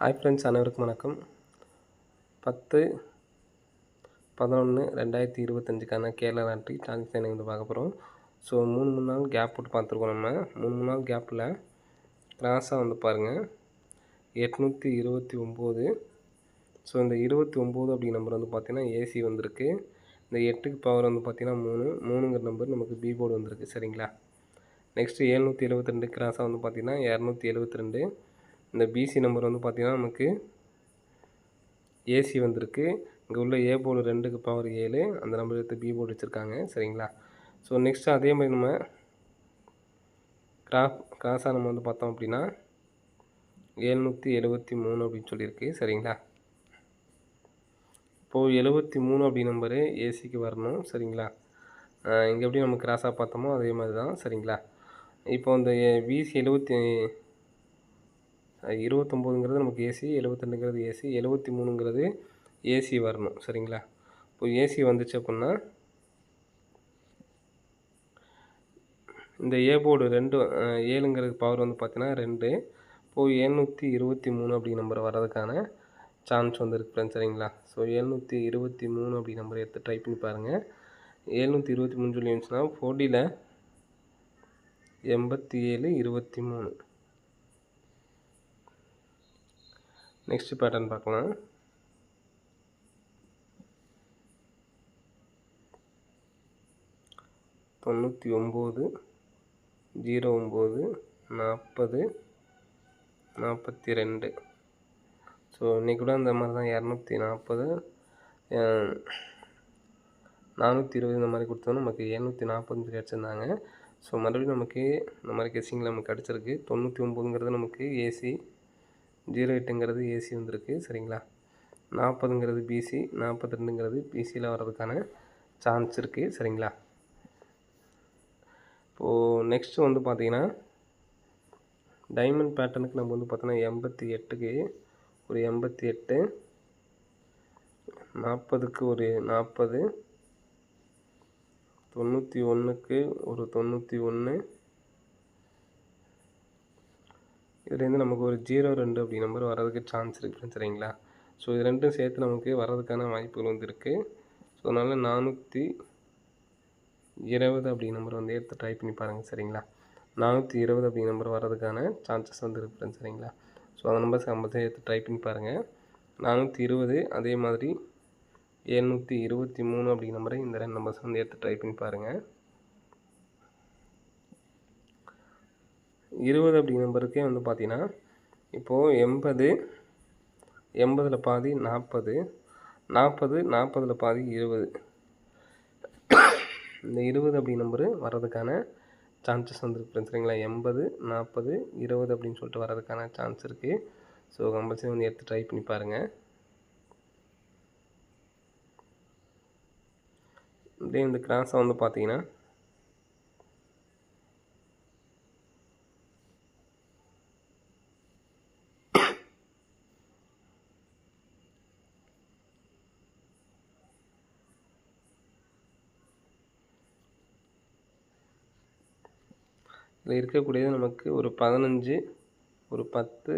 Hi friends, அனைவருக்கும் வணக்கம். 10/11/2025க்கான Kerala lottery transaction வந்து பார்க்க போகிறோம். ஸோ 3 நாள் கேப் போட்டு பார்த்துருக்கோம். நம்ம 3 நாள் கேப்பில் கிராஸாக வந்து பாருங்கள் 829. ஸோ இந்த 29 அப்படிங்கிற நம்பர் வந்து பார்த்திங்கன்னா ஏசி வந்திருக்கு. இந்த 8க்கு பவர் வந்து பார்த்திங்கன்னா 3ங்கிற நம்பர் நமக்கு பி போர்டு வந்திருக்கு. சரிங்களா. நெக்ஸ்ட்டு 772 கிராஸாக வந்து பார்த்திங்கன்னா 272. இந்த பிசி நம்பர் வந்து பார்த்திங்கன்னா நமக்கு ஏசி வந்திருக்கு. இங்கே உள்ள ஏ போர்டு 2க்கு பவர் 7, அந்த நம்பர் எடுத்து பி போர்டு வச்சுருக்காங்க. சரிங்களா. ஸோ நெக்ஸ்ட்டு அதே மாதிரி நம்ம கிராஸாக நம்ம வந்து பார்த்தோம் அப்படின்னா 773 அப்படின்னு சொல்லியிருக்கு. சரிங்களா. இப்போது 73 அப்படி நம்பரு ஏசிக்கு வரணும். சரிங்களா. இங்கே எப்படி நம்ம கிராஸாக பார்த்தோமோ அதே மாதிரி தான். சரிங்களா. இப்போ இந்த பிசி 29ங்கிறது நமக்கு ஏசி, 72ங்கிறது ஏசி, 73ங்கிறது ஏசி வரணும். சரிங்களா. இப்போ ஏசி வந்துச்சு அப்படின்னா இந்த ஏ போர்டு 7ங்கிறது பவர் வந்து பார்த்தீங்கன்னா 2. இப்போது 723 அப்படி நம்பர் வர்றதுக்கான சான்ஸ் வந்து இருக்கு ஃப்ரெண்ட்ஸ். சரிங்களா. ஸோ 723 அப்படி நம்பர் எடுத்து ட்ரை பண்ணி பாருங்கள். 723 சொல்லி இருந்துச்சுன்னா 4Dயில் 8723. நெக்ஸ்ட் பேட்டர்ன் பார்க்கலாம். 99 09 40 42. ஸோ இன்றைக்கி கூட அந்த மாதிரி தான் 240 420 இந்த மாதிரி கொடுத்தோன்னா நமக்கு 740 கிடச்சிருந்தாங்க. ஸோ மறுபடியும் நமக்கு இந்த மாதிரி கெஸ்ஸிங்கில் நமக்கு கிடச்சிருக்கு. 99ங்கிறது நமக்கு ஏசி, 08ங்கிறது ஏசி வந்திருக்கு. சரிங்களா. 40ங்கிறது பிசி, 42ங்கிறது பிசியில் வர்றதுக்கான சான்ஸ் இருக்குது. சரிங்களா. இப்போது நெக்ஸ்ட்டு வந்து பார்த்திங்கன்னா டைமண்ட் பேட்டர்னுக்கு நம்ம வந்து பார்த்தோன்னா 88க்கு ஒரு 88, 40க்கு ஒரு 40, 91க்கு ஒரு 91. இதுலேருந்து நமக்கு ஒரு 02 அப்படி நம்பர் வர்றதுக்கு சான்ஸ் இருக்குது. சரிங்களா. ஸோ இது ரெண்டும் சேர்த்து நமக்கு வர்றதுக்கான வாய்ப்புகள் வந்து இருக்குது. ஸோ அதனால் 420 அப்படி நம்பர் வந்து எடுத்து ட்ரை பண்ணி பாருங்கள். சரிங்களா. 420 அப்படி நம்பர் வர்றதுக்கான சான்சஸ் வந்து இருக்குது. சரிங்களா. ஸோ அந்த நம்பர்ஸ் கம்பல்சரி எடுத்து ட்ரை பண்ணி பாருங்கள். 420 அதே மாதிரி 723 அப்படி நம்பரை இந்த 2 நம்பர்ஸ் வந்து எடுத்து ட்ரை பண்ணி பாருங்கள். 20 அப்படி நம்பருக்கே வந்து பார்த்தீங்கன்னா இப்போது 80ல் பாதி 40, 40ல் பாதி 20. இந்த 20 அப்படி நம்பரு வர்றதுக்கான சான்சஸ் வந்துருக்கு. சரிங்களா. 80, 40, 20 அப்படின்னு சொல்லிட்டு வர்றதுக்கான சான்ஸ் இருக்குது. ஸோ கம்பல்சரி வந்து எடுத்து ட்ரை பண்ணி பாருங்கள். அப்படியே இந்த கிராஸாக வந்து பார்த்தீங்கன்னா இதில் இருக்கக்கூடியது நமக்கு ஒரு 15, ஒரு 10,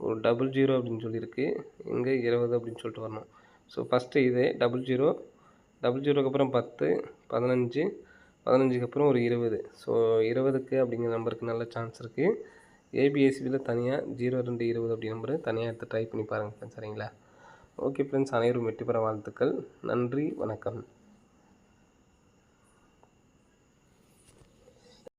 ஒரு 00 அப்படின்னு சொல்லியிருக்கு. இங்கே 20 அப்படின்னு சொல்லிட்டு வரணும். ஸோ ஃபஸ்ட்டு இது 00, 00க்கு அப்புறம் 10, 15, 15க்கு அப்புறம் ஒரு 20. ஸோ 20க்கு அப்படிங்கிற நம்பருக்கு நல்ல சான்ஸ் இருக்குது. ஏபிஎஸ்சியில் தனியாக 02, 20 அப்படி நம்பரு தனியாக எடுத்து ட்ரை பண்ணி பாருங்கள் ஃப்ரெண்ட்ஸ். சரிங்களா. ஓகே ஃப்ரெண்ட்ஸ், அனைவரும் வெற்றி பெற வாழ்த்துக்கள். நன்றி, வணக்கம்.